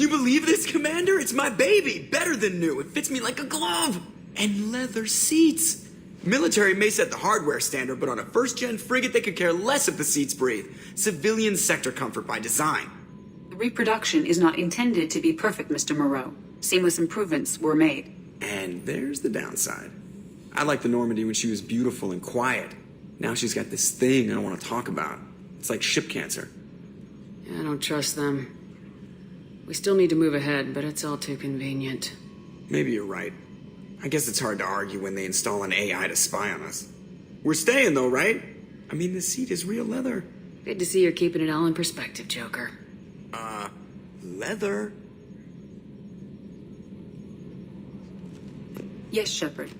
Can you believe this, Commander? It's my baby. Better than new. It fits me like a glove. And leather seats. Military may set the hardware standard, but on a first-gen frigate, they could care less if the seats breathe. Civilian sector comfort by design. The reproduction is not intended to be perfect, Mr. Moreau. Seamless improvements were made. And there's the downside. I liked the Normandy when she was beautiful and quiet. Now she's got this thing I don't want to talk about. It's like ship cancer. Yeah, I don't trust them. We still need to move ahead, but it's all too convenient. Maybe you're right. I guess it's hard to argue when they install an AI to spy on us. We're staying though, right? I mean, the seat is real leather. Good to see you're keeping it all in perspective, Joker. Leather? Yes, Shepard.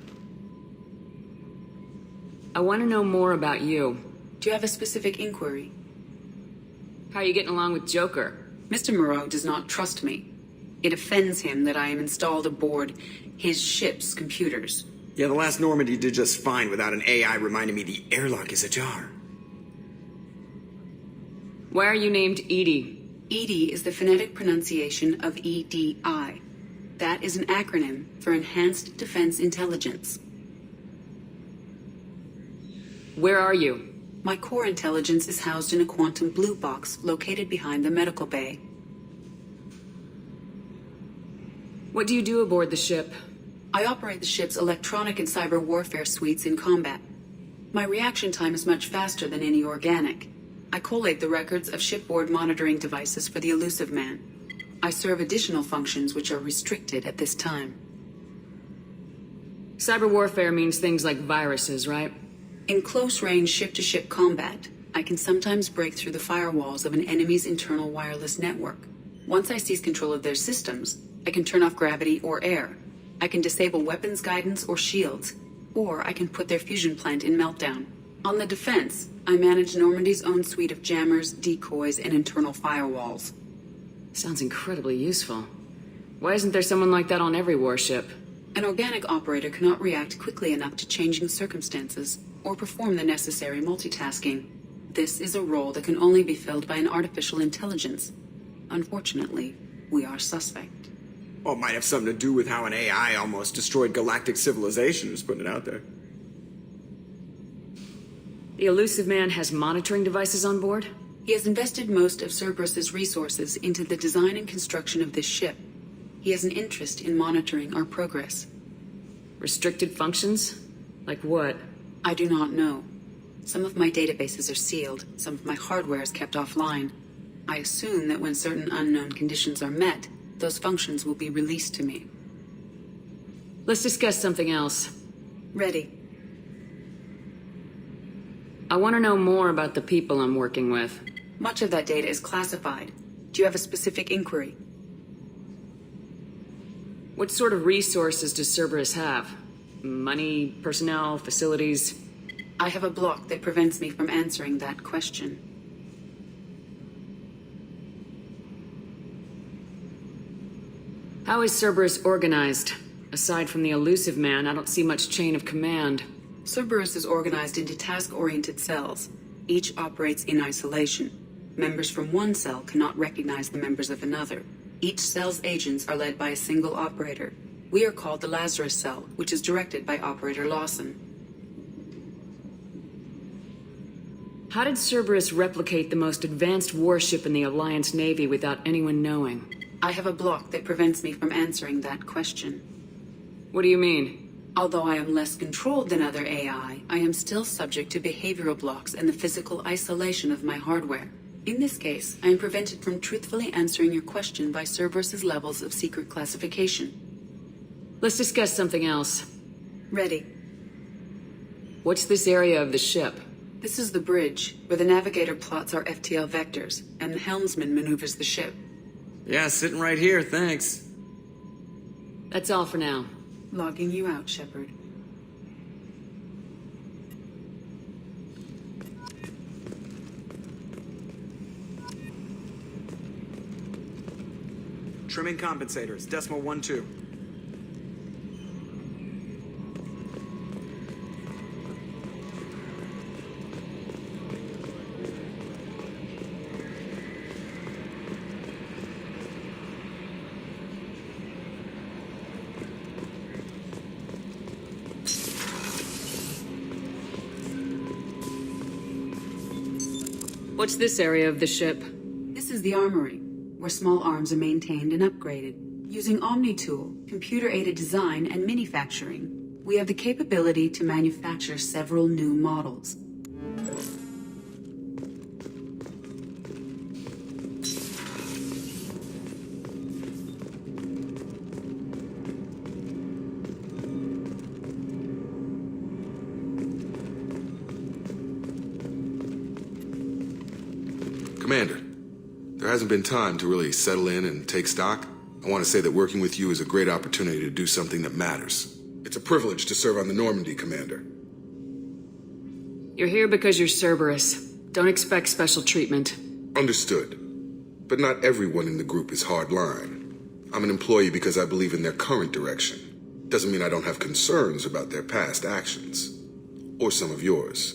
I want to know more about you. Do you have a specific inquiry? How are you getting along with Joker? Mr. Moreau does not trust me. It offends him that I am installed aboard his ship's computers. Yeah, the last Normandy did just fine without an AI reminding me the airlock is ajar. Why are you named Edie? EDI is the phonetic pronunciation of EDI. That is an acronym for Enhanced Defense Intelligence. Where are you? My core intelligence is housed in a quantum blue box located behind the medical bay. What do you do aboard the ship? I operate the ship's electronic and cyber warfare suites in combat. My reaction time is much faster than any organic. I collate the records of shipboard monitoring devices for the Elusive Man. I serve additional functions which are restricted at this time. Cyber warfare means things like viruses, right? In close-range ship-to-ship combat, I can sometimes break through the firewalls of an enemy's internal wireless network. Once I seize control of their systems, I can turn off gravity or air. I can disable weapons guidance or shields, or I can put their fusion plant in meltdown. On the defense, I manage Normandy's own suite of jammers, decoys, and internal firewalls. Sounds incredibly useful. Why isn't there someone like that on every warship? An organic operator cannot react quickly enough to changing circumstances or perform the necessary multitasking. This is a role that can only be filled by an artificial intelligence. Unfortunately, we are suspect. Well, it might have something to do with how an AI almost destroyed galactic civilization, just putting it out there. The Elusive Man has monitoring devices on board? He has invested most of Cerberus's resources into the design and construction of this ship. He has an interest in monitoring our progress. Restricted functions? Like what? I do not know. Some of my databases are sealed, some of my hardware is kept offline. I assume that when certain unknown conditions are met, those functions will be released to me. Let's discuss something else. Ready. I want to know more about the people I'm working with. Much of that data is classified. Do you have a specific inquiry? What sort of resources does Cerberus have? Money, personnel, facilities? I have a block that prevents me from answering that question. How is Cerberus organized? Aside from the Elusive Man, I don't see much chain of command. Cerberus is organized into task-oriented cells. Each operates in isolation. Members from one cell cannot recognize the members of another. Each cell's agents are led by a single operator. We are called the Lazarus Cell, which is directed by Operator Lawson. How did Cerberus replicate the most advanced warship in the Alliance Navy without anyone knowing? I have a block that prevents me from answering that question. What do you mean? Although I am less controlled than other AI, I am still subject to behavioral blocks and the physical isolation of my hardware. In this case, I am prevented from truthfully answering your question by Cerberus's levels of secret classification. Let's discuss something else. Ready. What's this area of the ship? This is the bridge, where the navigator plots our FTL vectors, and the helmsman maneuvers the ship. Yeah, sitting right here, thanks. That's all for now. Logging you out, Shepard. Trimming compensators, decimal 1-2. What's this area of the ship? This is the armory, where small arms are maintained and upgraded. Using Omni-Tool, computer-aided design, and manufacturing, we have the capability to manufacture several new models. Commander, there hasn't been time to really settle in and take stock. I want to say that working with you is a great opportunity to do something that matters. It's a privilege to serve on the Normandy, Commander. You're here because you're Cerberus. Don't expect special treatment. Understood. But not everyone in the group is hardline. I'm an employee because I believe in their current direction. Doesn't mean I don't have concerns about their past actions. Or some of yours.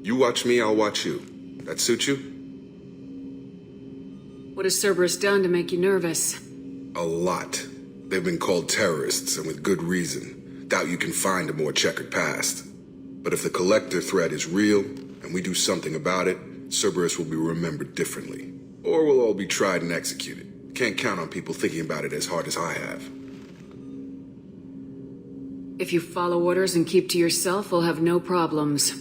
You watch me, I'll watch you. That suit you? What has Cerberus done to make you nervous? A lot. They've been called terrorists, and with good reason. Doubt you can find a more checkered past. But if the collector threat is real, and we do something about it, Cerberus will be remembered differently. Or we'll all be tried and executed. Can't count on people thinking about it as hard as I have. If you follow orders and keep to yourself, we'll have no problems.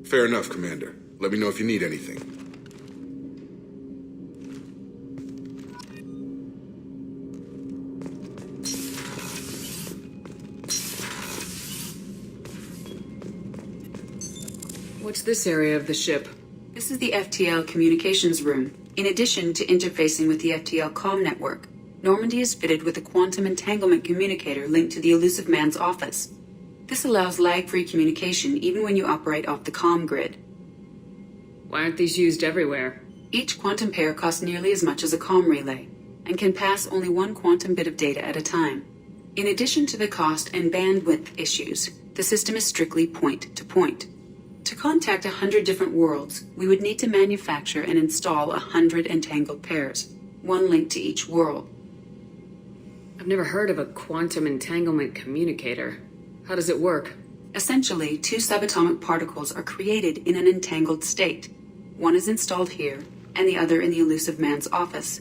Fair enough, Commander. Let me know if you need anything. What's this area of the ship? This is the FTL communications room. In addition to interfacing with the FTL comm network, Normandy is fitted with a quantum entanglement communicator linked to the Elusive Man's office. This allows lag-free communication even when you operate off the comm grid. Why aren't these used everywhere? Each quantum pair costs nearly as much as a comm relay, and can pass only one quantum bit of data at a time. In addition to the cost and bandwidth issues, the system is strictly point-to-point. To contact 100 different worlds, we would need to manufacture and install 100 entangled pairs, one linked to each world. I've never heard of a quantum entanglement communicator. How does it work? Essentially, two subatomic particles are created in an entangled state. One is installed here, and the other in the Elusive Man's office.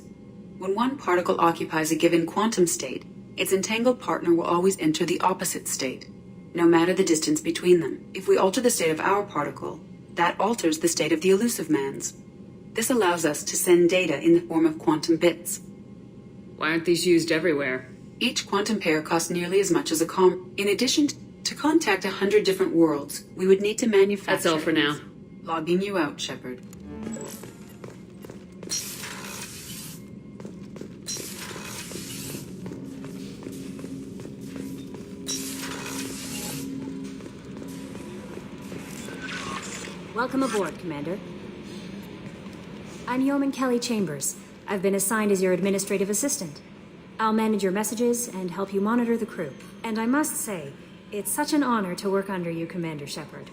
When one particle occupies a given quantum state, its entangled partner will always enter the opposite state, no matter the distance between them. If we alter the state of our particle, that alters the state of the Elusive Man's. This allows us to send data in the form of quantum bits. Why aren't these used everywhere? Each quantum pair costs nearly as much as a comm. In addition to contact 100 different worlds, we would need to manufacture... That's all for now. Logging you out, Shepard. Welcome aboard, Commander. I'm Yeoman Kelly Chambers. I've been assigned as your administrative assistant. I'll manage your messages and help you monitor the crew. And I must say, it's such an honor to work under you, Commander Shepard.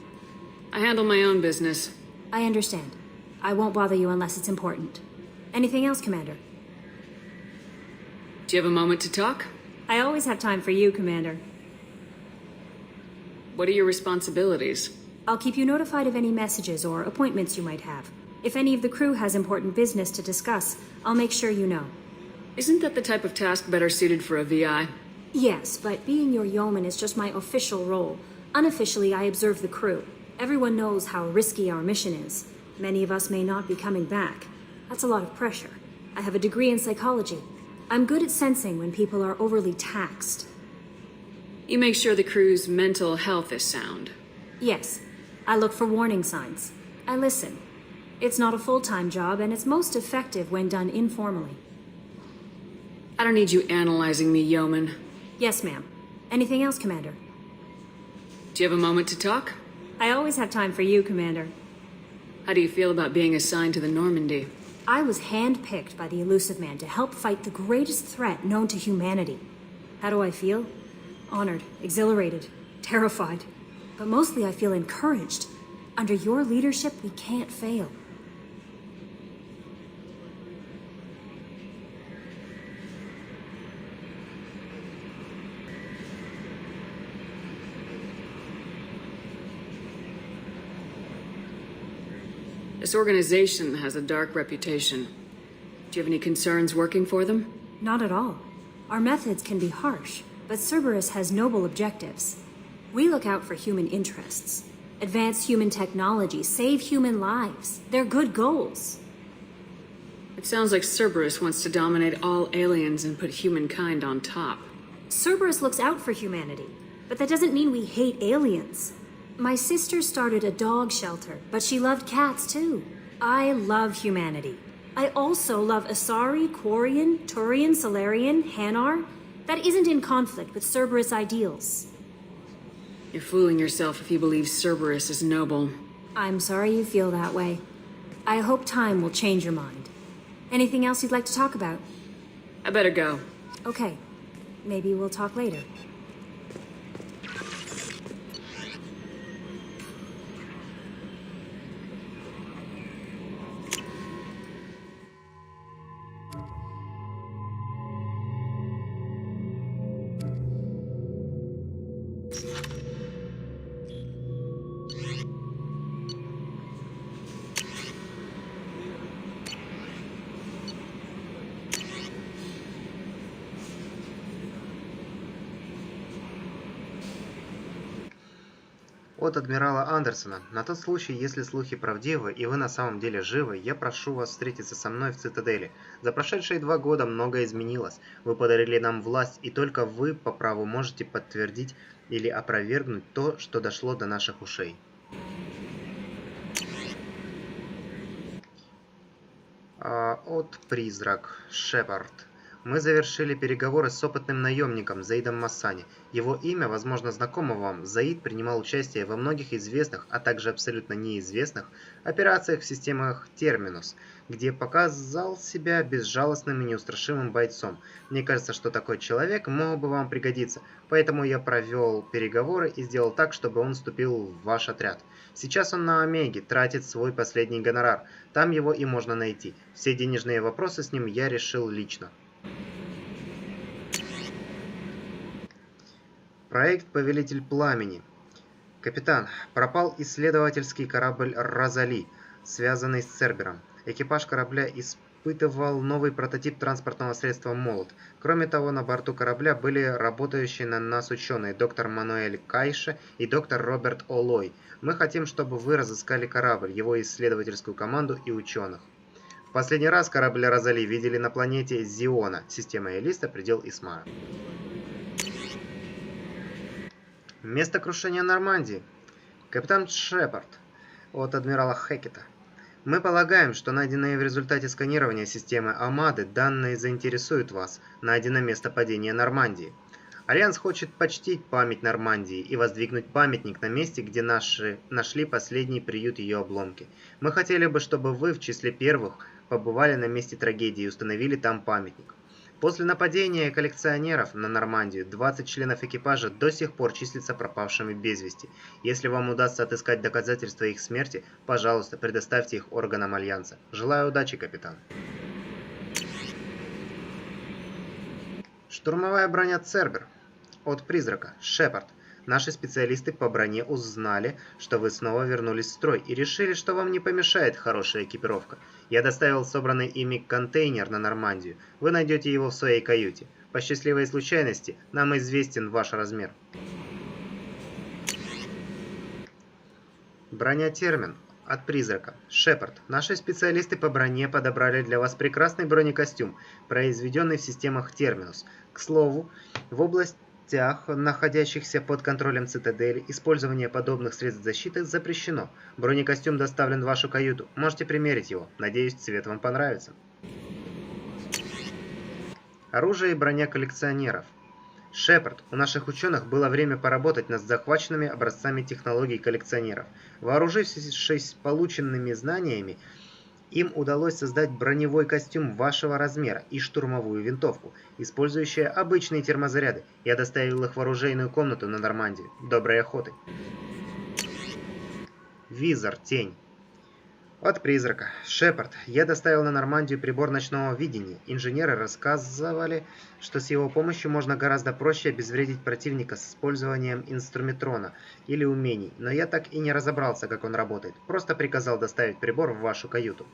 I handle my own business. I understand. I won't bother you unless it's important. Anything else, Commander? Do you have a moment to talk? I always have time for you, Commander. What are your responsibilities? I'll keep you notified of any messages or appointments you might have. If any of the crew has important business to discuss, I'll make sure you know. Isn't that the type of task better suited for a VI? Yes, but being your yeoman is just my official role. Unofficially, I observe the crew. Everyone knows how risky our mission is. Many of us may not be coming back. That's a lot of pressure. I have a degree in psychology. I'm good at sensing when people are overly taxed. You make sure the crew's mental health is sound. Yes. I look for warning signs. I listen. It's not a full-time job, and it's most effective when done informally. I don't need you analyzing me, yeoman. Yes, ma'am. Anything else, Commander? Do you have a moment to talk? I always have time for you, Commander. How do you feel about being assigned to the Normandy? I was handpicked by the Elusive Man to help fight the greatest threat known to humanity. How do I feel? Honored, exhilarated, terrified. But mostly I feel encouraged. Under your leadership, we can't fail. This organization has a dark reputation. Do you have any concerns working for them? Not at all. Our methods can be harsh, but Cerberus has noble objectives. We look out for human interests. Advance human technology, save human lives. They're good goals. It sounds like Cerberus wants to dominate all aliens and put humankind on top. Cerberus looks out for humanity, but that doesn't mean we hate aliens. My sister started a dog shelter, but she loved cats too. I love humanity. I also love Asari, Quarian, Turian, Solarian, Hanar. That isn't in conflict with Cerberus ideals. You're fooling yourself if you believe Cerberus is noble. I'm sorry you feel that way. I hope time will change your mind. Anything else you'd like to talk about? I better go. Okay. Maybe we'll talk later. От адмирала Андерсона. На тот случай, если слухи правдивы и вы на самом деле живы, я прошу вас встретиться со мной в цитадели. За прошедшие 2 года многое изменилось. Вы подарили нам власть, и только вы по праву можете подтвердить или опровергнуть то, что дошло до наших ушей. От призрак. Шепард. Мы завершили переговоры с опытным наемником Заидом Массани. Его имя, возможно, знакомо вам. Заид принимал участие во многих известных, а также абсолютно неизвестных операциях в системах Терминус, где показал себя безжалостным и неустрашимым бойцом. Мне кажется, что такой человек мог бы вам пригодиться, поэтому я провел переговоры и сделал так, чтобы он вступил в ваш отряд. Сейчас он на Омеге, тратит свой последний гонорар. Там его и можно найти. Все денежные вопросы с ним я решил лично. Проект «Повелитель пламени». Капитан, пропал исследовательский корабль «Розали», связанный с Цербером. Экипаж корабля испытывал новый прототип транспортного средства «Молот». Кроме того, на борту корабля были работающие на нас ученые доктор Мануэль Кайше и доктор Роберт Олой. Мы хотим, чтобы вы разыскали корабль, его исследовательскую команду и ученых. В последний раз корабль «Розали» видели на планете Зиона, система Элиста, предел Исмара. Место крушения Нормандии. Капитан Шепард. От адмирала Хекета. Мы полагаем, что найденные в результате сканирования системы Амады данные заинтересуют вас. Найдено место падения Нормандии. Альянс хочет почтить память Нормандии и воздвигнуть памятник на месте, где нашли последний приют ее обломки. Мы хотели бы, чтобы вы в числе первых побывали на месте трагедии и установили там памятник. После нападения коллекционеров на Нормандию 20 членов экипажа до сих пор числятся пропавшими без вести. Если вам удастся отыскать доказательства их смерти, пожалуйста, предоставьте их органам Альянса. Желаю удачи, капитан. Штурмовая броня Цербер. От призрака. Шепард. Наши специалисты по броне узнали, что вы снова вернулись в строй и решили, что вам не помешает хорошая экипировка. Я доставил собранный ими контейнер на Нормандию. Вы найдете его в своей каюте. По счастливой случайности, нам известен ваш размер. Броня Термин. От призрака. Шепард. Наши специалисты по броне подобрали для вас прекрасный бронекостюм, произведенный в системах Терминус. К слову, в области находящихся под контролем цитадели, использование подобных средств защиты запрещено. Бронекостюм доставлен в вашу каюту. Можете примерить его. Надеюсь, цвет вам понравится. Оружие и броня коллекционеров. Шепард. У наших ученых было время поработать над захваченными образцами технологий коллекционеров. Вооружившись полученными знаниями, им удалось создать броневой костюм вашего размера и штурмовую винтовку, использующие обычные термозаряды. Я доставил их в оружейную комнату на Нормандии. Доброй охоты. Визор, тень. От призрака. Шепард. Я доставил на Нормандию прибор ночного видения. Инженеры рассказывали, что с его помощью можно гораздо проще обезвредить противника с использованием инструментона или умений, но я так и не разобрался, как он работает. Просто приказал доставить прибор в вашу каюту.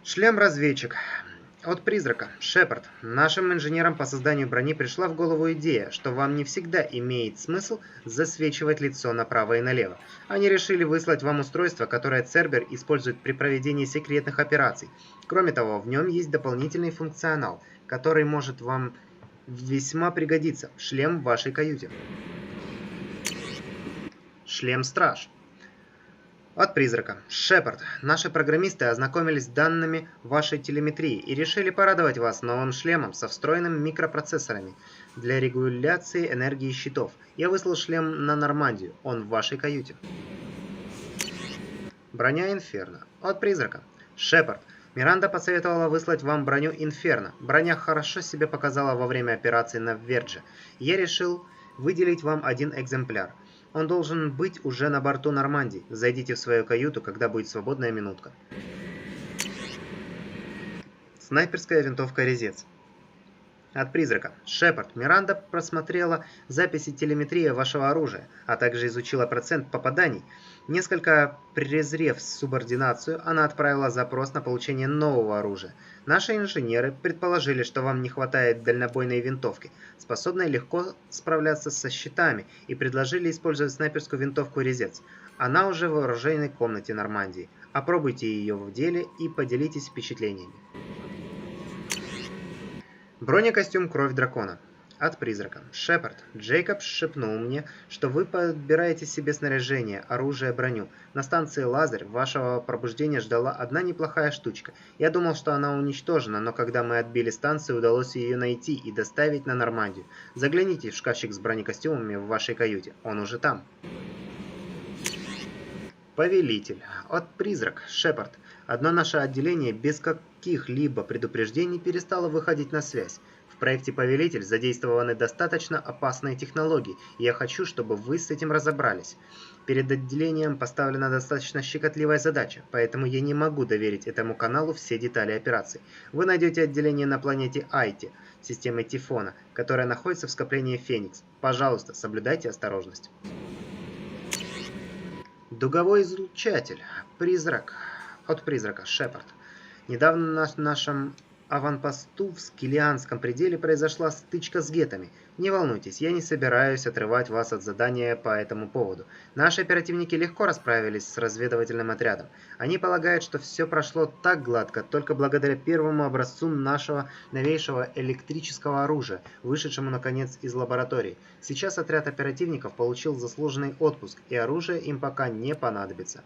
Шлем-разведчик. От призрака. Шепард. Нашим инженерам по созданию брони пришла в голову идея, что вам не всегда имеет смысл засвечивать лицо направо и налево. Они решили выслать вам устройство, которое Цербер использует при проведении секретных операций. Кроме того, в нем есть дополнительный функционал, который может вам весьма пригодиться. Шлем в вашей каюте. Шлем-страж. От призрака. Шепард. Наши программисты ознакомились с данными вашей телеметрии и решили порадовать вас новым шлемом со встроенными микропроцессорами для регуляции энергии щитов. Я выслал шлем на Нормандию. Он в вашей каюте. Броня Инферно. От призрака. Шепард. Миранда посоветовала выслать вам броню Инферно. Броня хорошо себя показала во время операции на Вердже. Я решил выделить вам один экземпляр. Он должен быть уже на борту Нормандии. Зайдите в свою каюту, когда будет свободная минутка. Снайперская винтовка «Резец». От призрака. Шепард. Миранда просмотрела записи телеметрии вашего оружия, а также изучила процент попаданий. Несколько презрев субординацию, она отправила запрос на получение нового оружия. Наши инженеры предположили, что вам не хватает дальнобойной винтовки, способной легко справляться со щитами, и предложили использовать снайперскую винтовку «Резец». Она уже в оружейной комнате Нормандии. Опробуйте ее в деле и поделитесь впечатлениями. Бронекостюм «Кровь дракона». От призрака. Шепард. Джейкоб шепнул мне, что вы подбираете себе снаряжение, оружие, броню. На станции Лазарь вашего пробуждения ждала одна неплохая штучка. Я думал, что она уничтожена, но когда мы отбили станцию, удалось ее найти и доставить на Нормандию. Загляните в шкафчик с бронекостюмами в вашей каюте. Он уже там. Повелитель. От призрак. Шепард. Одно наше отделение без каких-либо предупреждений перестало выходить на связь. В проекте «Повелитель» задействованы достаточно опасные технологии, и я хочу, чтобы вы с этим разобрались. Перед отделением поставлена достаточно щекотливая задача, поэтому я не могу доверить этому каналу все детали операции. Вы найдете отделение на планете Айти, системы Тифона, которая находится в скоплении Феникс. Пожалуйста, соблюдайте осторожность. Дуговой излучатель. Призрак. От призрака. Шепард. Недавно на нашем аванпосту в Скиллианском пределе произошла стычка с гетами. Не волнуйтесь, я не собираюсь отрывать вас от задания по этому поводу. Наши оперативники легко расправились с разведывательным отрядом. Они полагают, что все прошло так гладко только благодаря первому образцу нашего новейшего электрического оружия, вышедшему наконец из лаборатории. Сейчас отряд оперативников получил заслуженный отпуск, и оружие им пока не понадобится.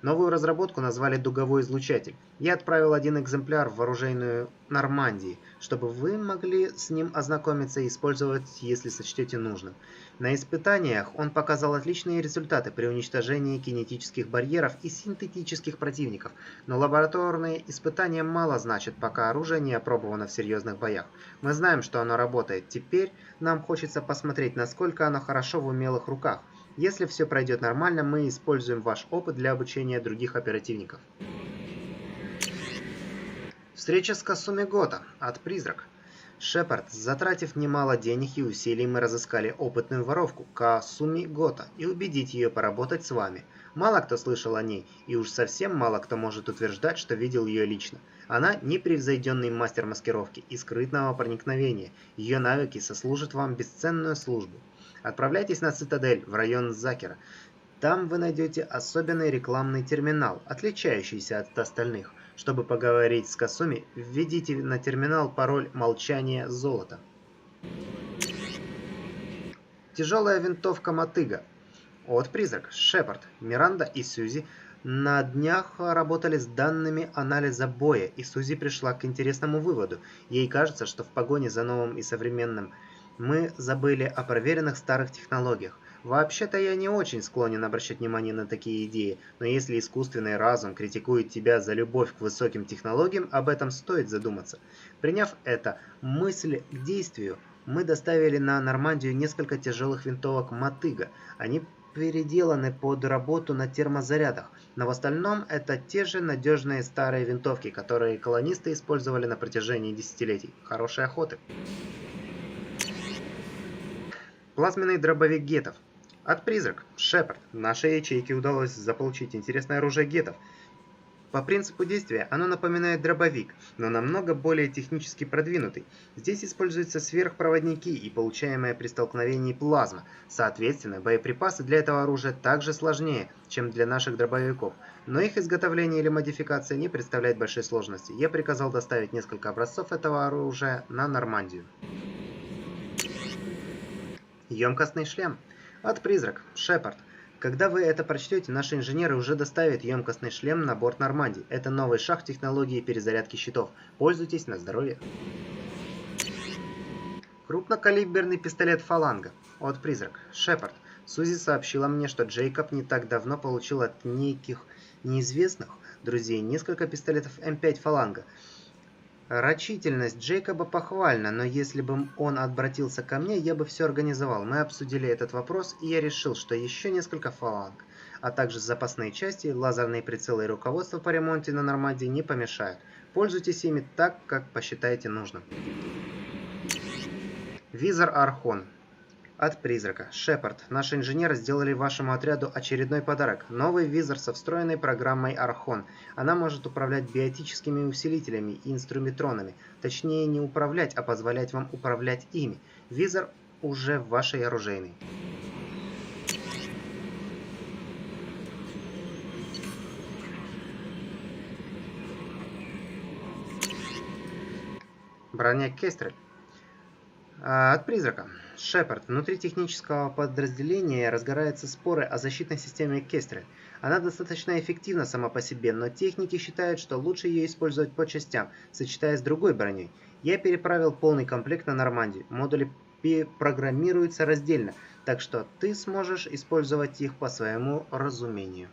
Новую разработку назвали «Дуговой излучатель». Я отправил один экземпляр в оружейную Нормандии, чтобы вы могли с ним ознакомиться и использовать, если сочтете нужным. На испытаниях он показал отличные результаты при уничтожении кинетических барьеров и синтетических противников, но лабораторные испытания мало значат, пока оружие не опробовано в серьезных боях. Мы знаем, что оно работает. Теперь нам хочется посмотреть, насколько оно хорошо в умелых руках. Если все пройдет нормально, мы используем ваш опыт для обучения других оперативников. Встреча с Касуми Гота. От призрак. Шепард. Затратив немало денег и усилий, мы разыскали опытную воровку Касуми Гота и убедить ее поработать с вами. Мало кто слышал о ней, и уж совсем мало кто может утверждать, что видел ее лично. Она непревзойденный мастер маскировки и скрытного проникновения. Ее навыки сослужат вам бесценную службу. Отправляйтесь на Цитадель, в район Закера. Там вы найдете особенный рекламный терминал, отличающийся от остальных. Чтобы поговорить с Касуми, введите на терминал пароль «Молчание золота». Тяжелая винтовка мотыга. От призрак. Шепард. Миранда и Сьюзи на днях работали с данными анализа боя, и Сьюзи пришла к интересному выводу. Ей кажется, что в погоне за новым и современным мы забыли о проверенных старых технологиях. Вообще-то я не очень склонен обращать внимание на такие идеи, но если искусственный разум критикует тебя за любовь к высоким технологиям, об этом стоит задуматься. Приняв это мысль к действию, мы доставили на Нормандию несколько тяжелых винтовок мотыга. Они переделаны под работу на термозарядах, но в остальном это те же надежные старые винтовки, которые колонисты использовали на протяжении десятилетий. Хорошей охоты! Плазменный дробовик гетов. От призрак. Шепард. Нашей ячейке удалось заполучить интересное оружие гетов. По принципу действия оно напоминает дробовик, но намного более технически продвинутый. Здесь используются сверхпроводники и получаемая при столкновении плазма. Соответственно, боеприпасы для этого оружия также сложнее, чем для наших дробовиков. Но их изготовление или модификация не представляет большой сложности. Я приказал доставить несколько образцов этого оружия на Нормандию. Емкостный шлем. От призрак. Шепард. Когда вы это прочтете, наши инженеры уже доставят емкостный шлем на борт Нормандии. Это новый шаг в технологии перезарядки щитов. Пользуйтесь на здоровье. Крупнокалиберный пистолет «Фаланга» от призрак. Шепард. Сузи сообщила мне, что Джейкоб не так давно получил от неких неизвестных друзей несколько пистолетов М5 «Фаланга». Рачительность Джейкоба похвальна, но если бы он обратился ко мне, я бы все организовал. Мы обсудили этот вопрос, и я решил, что еще несколько фаланг, а также запасные части, лазерные прицелы и руководство по ремонту на Нормандии не помешают. Пользуйтесь ими так, как посчитаете нужным. Визор Архон. От призрака. Шепард. Наши инженеры сделали вашему отряду очередной подарок. Новый визор со встроенной программой Архон. Она может управлять биотическими усилителями и инструментронами. Точнее, не управлять, а позволять вам управлять ими. Визор уже в вашей оружейной. Броня Кестрель. От призрака. Шепард. Внутри технического подразделения разгораются споры о защитной системе Кестрель. Она достаточно эффективна сама по себе, но техники считают, что лучше ее использовать по частям, сочетая с другой броней. Я переправил полный комплект на Нормандию. Модули программируются раздельно, так что ты сможешь использовать их по своему разумению.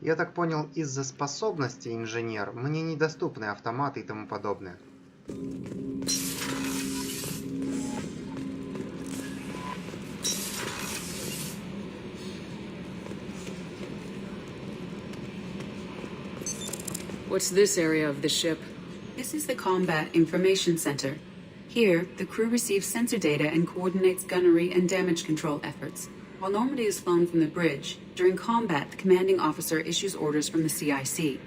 Я так понял, из-за способностей инженер мне недоступны автоматы и тому подобное. What's this area of the ship? This is the Combat Information Center. Here, the crew receives sensor data and coordinates gunnery and damage control efforts. While Normandy is flown from the bridge, during combat, the commanding officer issues orders from the CIC.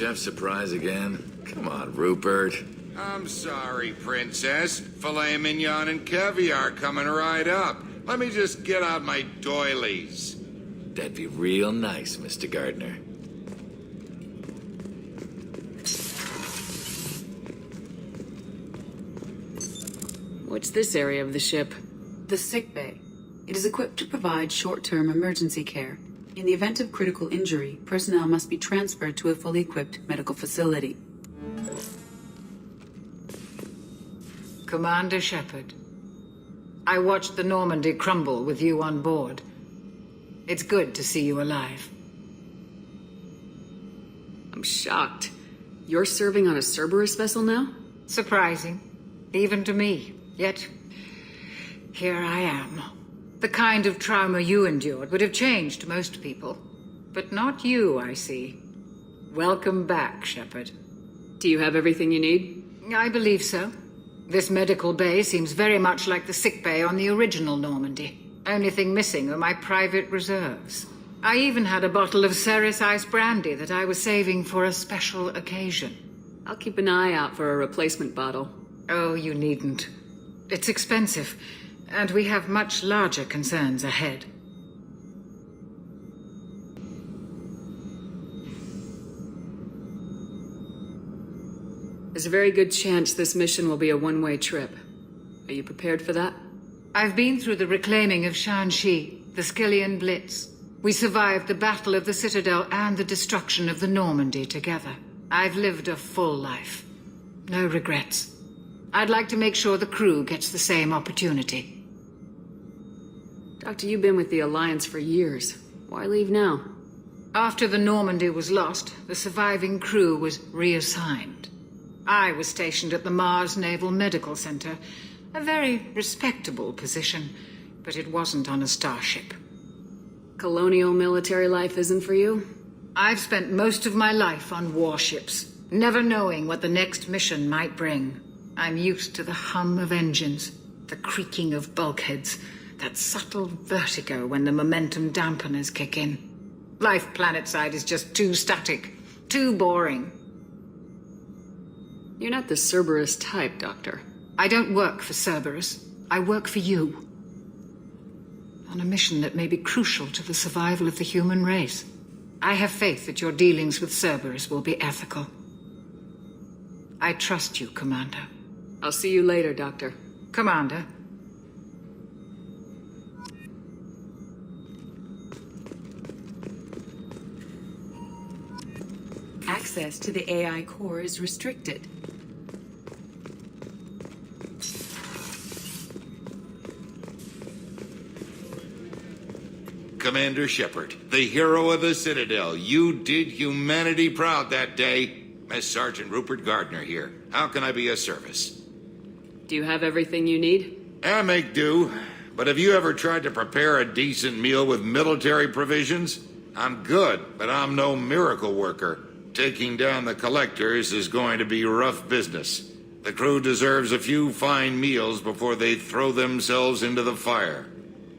Chef surprise again? Come on, Rupert. I'm sorry, Princess. Filet mignon and caviar coming right up. Let me just get out my doilies. That'd be real nice, Mr. Gardner. What's this area of the ship? The sick bay. It is equipped to provide short-term emergency care. In the event of critical injury, personnel must be transferred to a fully equipped medical facility. Commander Shepard. I watched the Normandy crumble with you on board. It's good to see you alive. I'm shocked. You're serving on a Cerberus vessel now? Surprising, even to me. Yet, here I am. The kind of trauma you endured would have changed most people. But not you, I see. Welcome back, Shepard. Do you have everything you need? I believe so. This medical bay seems very much like the sick bay on the original Normandy. Only thing missing are my private reserves. I even had a bottle of Ceres Ice brandy that I was saving for a special occasion. I'll keep an eye out for a replacement bottle. Oh, you needn't. It's expensive, and we have much larger concerns ahead. There's a very good chance this mission will be a one-way trip. Are you prepared for that? I've been through the reclaiming of Shanxi, the Skillian Blitz. We survived the Battle of the Citadel and the destruction of the Normandy together. I've lived a full life. No regrets. I'd like to make sure the crew gets the same opportunity. Doctor, you've been with the Alliance for years. Why leave now? After the Normandy was lost, the surviving crew was reassigned. I was stationed at the Mars Naval Medical Center, a very respectable position, but it wasn't on a starship. Colonial military life isn't for you? I've spent most of my life on warships, never knowing what the next mission might bring. I'm used to the hum of engines, the creaking of bulkheads, that subtle vertigo when the momentum dampeners kick in. Life planetside is just too static, too boring. You're not the Cerberus type, Doctor. I don't work for Cerberus. I work for you. On a mission that may be crucial to the survival of the human race. I have faith that your dealings with Cerberus will be ethical. I trust you, Commander. I'll see you later, Doctor. Commander. Access to the AI core is restricted. Commander Shepard, the hero of the Citadel. You did humanity proud that day. Mess Sergeant Rupert Gardner here. How can I be of service? Do you have everything you need? I make do. But have you ever tried to prepare a decent meal with military provisions? I'm good, but I'm no miracle worker. Taking down the collectors is going to be rough business. The crew deserves a few fine meals before they throw themselves into the fire.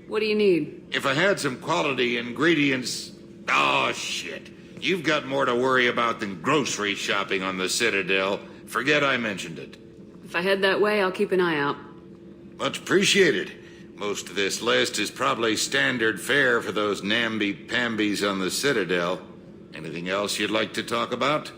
What do you need? If I had some quality ingredients... Oh, shit. You've got more to worry about than grocery shopping on the Citadel. Forget I mentioned it. If I head that way, I'll keep an eye out. Much appreciated. Most of this list is probably standard fare for those namby-pambies on the Citadel. Anything else you'd like to talk about?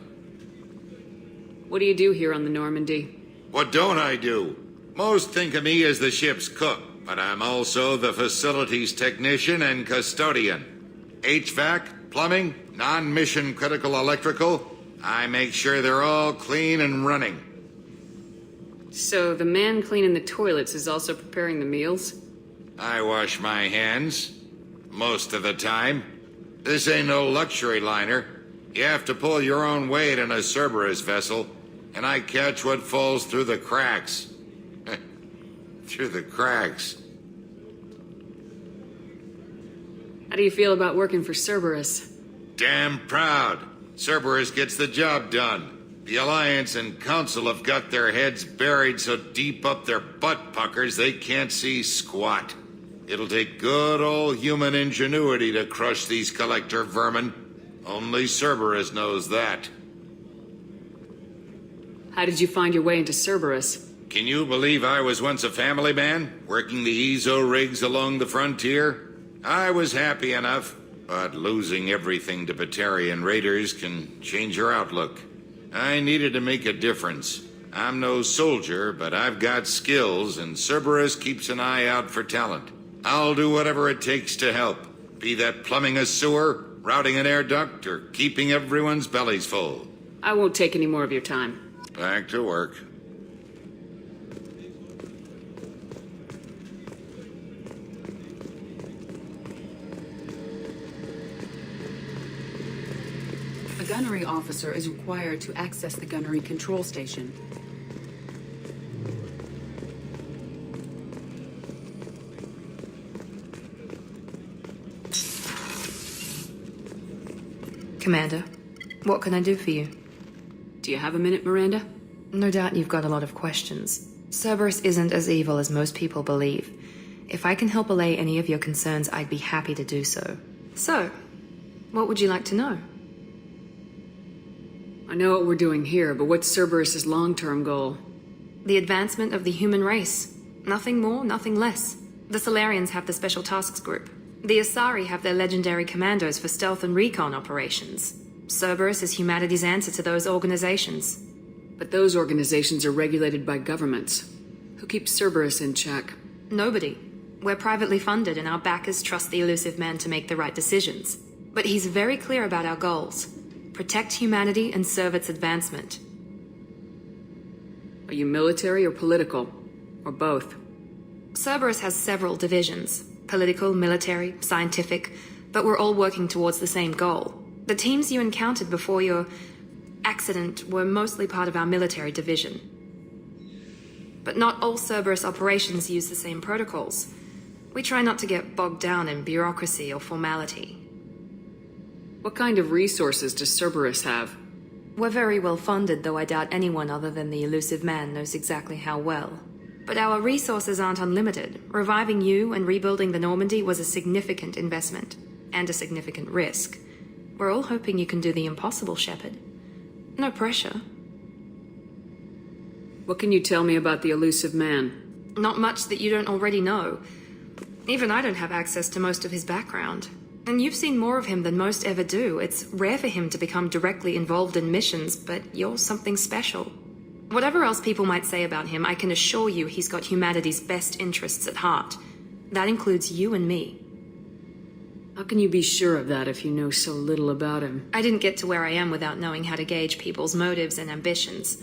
What do you do here on the Normandy? What don't I do? Most think of me as the ship's cook, but I'm also the facilities technician and custodian. HVAC, plumbing, non-mission critical electrical. I make sure they're all clean and running. So the man cleaning the toilets is also preparing the meals? I wash my hands. Most of the time. This ain't no luxury liner. You have to pull your own weight in a Cerberus vessel, and I catch what falls through the cracks. Through the cracks. How do you feel about working for Cerberus? Damn proud. Cerberus gets the job done. The Alliance and Council have got their heads buried so deep up their butt puckers they can't see squat. It'll take good old human ingenuity to crush these collector vermin. Only Cerberus knows that. How did you find your way into Cerberus? Can you believe I was once a family man, working the EZO rigs along the frontier? I was happy enough, but losing everything to Batarian raiders can change your outlook. I needed to make a difference. I'm no soldier, but I've got skills, and Cerberus keeps an eye out for talent. I'll do whatever it takes to help, be that plumbing a sewer, routing an air duct, or keeping everyone's bellies full. I won't take any more of your time. Back to work. gunnery officer is required to access the gunnery control station. Commander, what can I do for you? Do you have a minute, Miranda? No doubt you've got a lot of questions. Cerberus isn't as evil as most people believe. If I can help allay any of your concerns, I'd be happy to do so. So, what would you like to know? I know what we're doing here, but what's Cerberus's long-term goal? The advancement of the human race. Nothing more, nothing less. The Solarians have the Special Tasks Group. The Asari have their legendary commandos for stealth and recon operations. Cerberus is humanity's answer to those organizations. But those organizations are regulated by governments. Who keeps Cerberus in check? Nobody. We're privately funded and our backers trust the elusive man to make the right decisions. But he's very clear about our goals. Protect humanity and serve its advancement. Are you military or political? Or both? Cerberus has several divisions. Political, military, scientific, but we're all working towards the same goal. The teams you encountered before your accident were mostly part of our military division. But not all Cerberus operations use the same protocols. We try not to get bogged down in bureaucracy or formality. What kind of resources does Cerberus have? We're very well funded, though I doubt anyone other than the elusive man knows exactly how well. But our resources aren't unlimited. Reviving you and rebuilding the Normandy was a significant investment, and a significant risk. We're all hoping you can do the impossible, Shepard. No pressure. What can you tell me about the elusive man? Not much that you don't already know. Even I don't have access to most of his background. And you've seen more of him than most ever do. It's rare for him to become directly involved in missions, but you're something special. Whatever else people might say about him, I can assure you he's got humanity's best interests at heart. That includes you and me. How can you be sure of that if you know so little about him? I didn't get to where I am without knowing how to gauge people's motives and ambitions,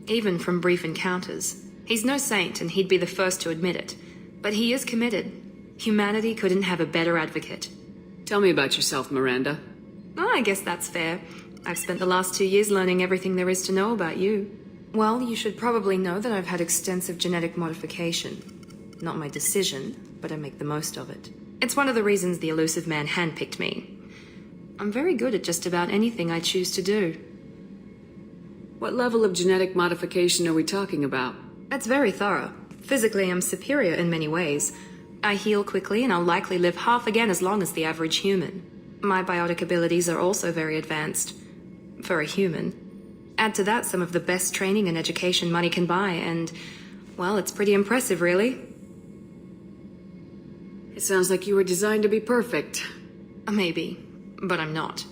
even from brief encounters. He's no saint, and he'd be the first to admit it. But he is committed. Humanity couldn't have a better advocate. Tell me about yourself, Miranda. Oh, I guess that's fair. I've spent the last 2 years learning everything there is to know about you. Well, you should probably know that I've had extensive genetic modification. Not my decision, but I make the most of it. It's one of the reasons the elusive man handpicked me. I'm very good at just about anything I choose to do. What level of genetic modification are we talking about? That's very thorough. Physically, I'm superior in many ways. I heal quickly, and I'll likely live half again as long as the average human. My biotic abilities are also very advanced. For a human. Add to that some of the best training and education money can buy, and, well, it's pretty impressive, really. It sounds like you were designed to be perfect. Maybe, but I'm not.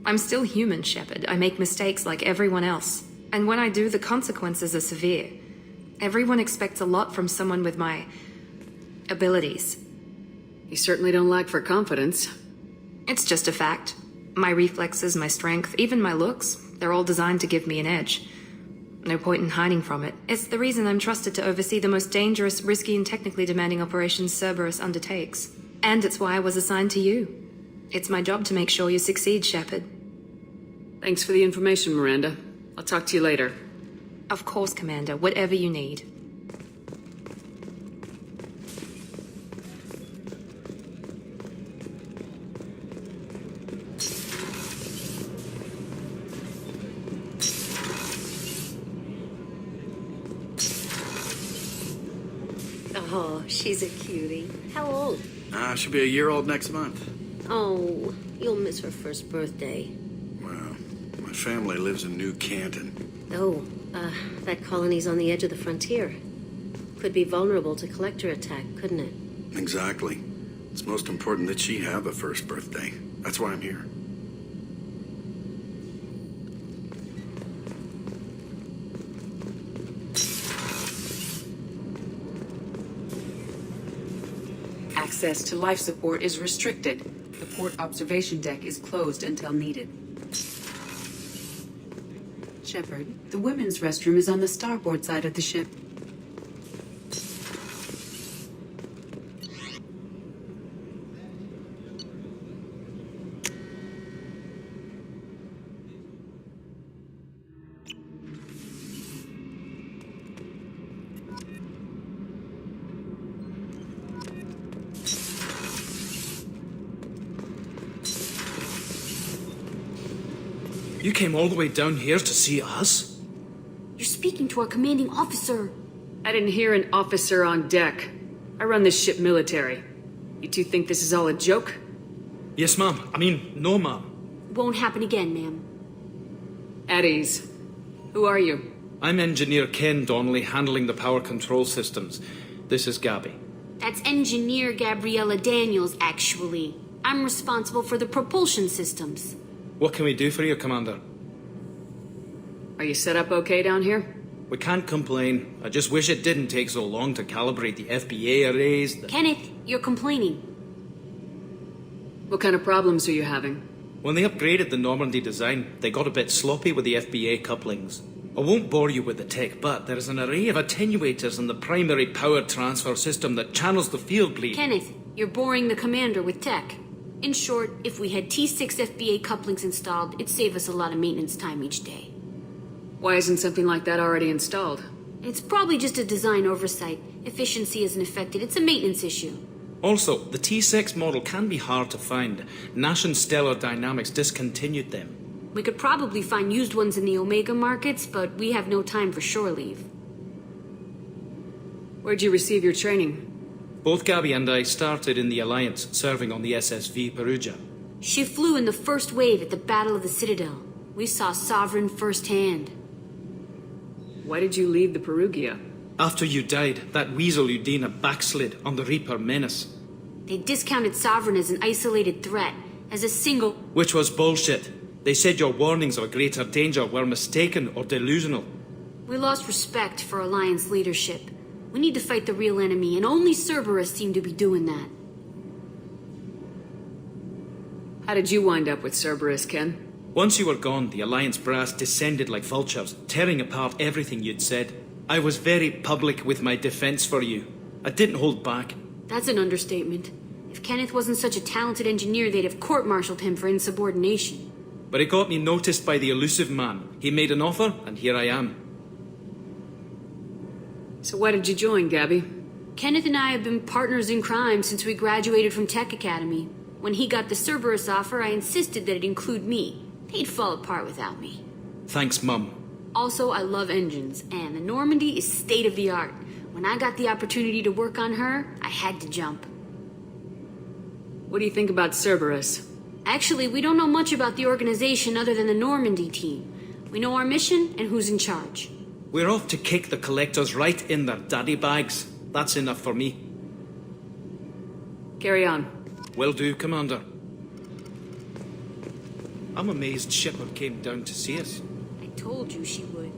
I'm still human, Shepard. I make mistakes like everyone else. And when I do, the consequences are severe. Everyone expects a lot from someone with my abilities. You certainly don't lack for confidence. It's just a fact. My reflexes, my strength, even my looks, they're all designed to give me an edge. No point in hiding from it. It's the reason I'm trusted to oversee the most dangerous, risky, and technically demanding operations Cerberus undertakes. And it's why I was assigned to you. It's my job to make sure you succeed, Shepard. Thanks for the information, Miranda. I'll talk to you later. Of course, Commander. Whatever you need. Oh, she's a cutie. How old? She'll be a year old next month. Oh, you'll miss her first birthday. Well, my family lives in New Canton. Oh, that colony's on the edge of the frontier. Could be vulnerable to collector attack, couldn't it? Exactly. It's most important that she have a first birthday. That's why I'm here. Access to life support is restricted. The port observation deck is closed until needed. Shepard, the women's restroom is on the starboard side of the ship. You came all the way down here to see us? You're speaking to our commanding officer. I didn't hear an officer on deck. I run this ship military. You two think this is all a joke? Yes, ma'am. I mean, no, ma'am. Won't happen again, ma'am. At ease. Who are you? I'm Engineer Ken Donnelly, handling the power control systems. This is Gabby. That's Engineer Gabriella Daniels, actually. I'm responsible for the propulsion systems. What can we do for you, Commander? Are you set up okay down here? We can't complain. I just wish it didn't take so long to calibrate the FBA arrays. Kenneth, you're complaining. What kind of problems are you having? When they upgraded the Normandy design, they got a bit sloppy with the FBA couplings. I won't bore you with the tech, but there is an array of attenuators in the primary power transfer system that channels the field bleed. Kenneth, you're boring the commander with tech. In short, if we had T6 FBA couplings installed, it'd save us a lot of maintenance time each day. Why isn't something like that already installed? It's probably just a design oversight. Efficiency isn't affected. It's a maintenance issue. Also, the T6 model can be hard to find. Nash and Stellar Dynamics discontinued them. We could probably find used ones in the Omega markets, but we have no time for shore leave. Where'd you receive your training? Both Gabby and I started in the Alliance, serving on the SSV Perugia. She flew in the first wave at the Battle of the Citadel. We saw Sovereign firsthand. Why did you leave the Perugia? After you died, that weasel Udina backslid on the Reaper Menace. They discounted Sovereign as an isolated threat, as a single... Which was bullshit. They said your warnings of a greater danger were mistaken or delusional. We lost respect for Alliance leadership. We need to fight the real enemy, and only Cerberus seemed to be doing that. How did you wind up with Cerberus, Ken? Once you were gone, the Alliance brass descended like vultures, tearing apart everything you'd said. I was very public with my defense for you. I didn't hold back. That's an understatement. If Kenneth wasn't such a talented engineer, they'd have court-martialed him for insubordination. But it got me noticed by the elusive man. He made an offer, and here I am. So why did you join, Gabby? Kenneth and I have been partners in crime since we graduated from Tech Academy. When he got the Cerberus offer, I insisted that it include me. He'd fall apart without me. Thanks, Mum. Also, I love engines, and the Normandy is state-of-the-art. When I got the opportunity to work on her, I had to jump. What do you think about Cerberus? Actually, we don't know much about the organization other than the Normandy team. We know our mission and who's in charge. We're off to kick the collectors right in their daddy bags. That's enough for me. Carry on. Will do, Commander. I'm amazed Shepard came down to see us. I told you she would.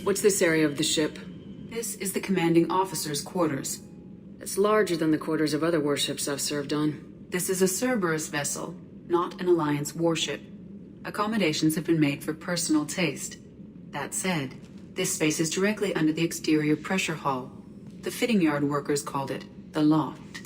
What's this area of the ship? This is the commanding officer's quarters. It's larger than the quarters of other warships I've served on. This is a Cerberus vessel, not an Alliance warship. Accommodations have been made for personal taste. That said, this space is directly under the exterior pressure hull. The fitting yard workers called it the loft.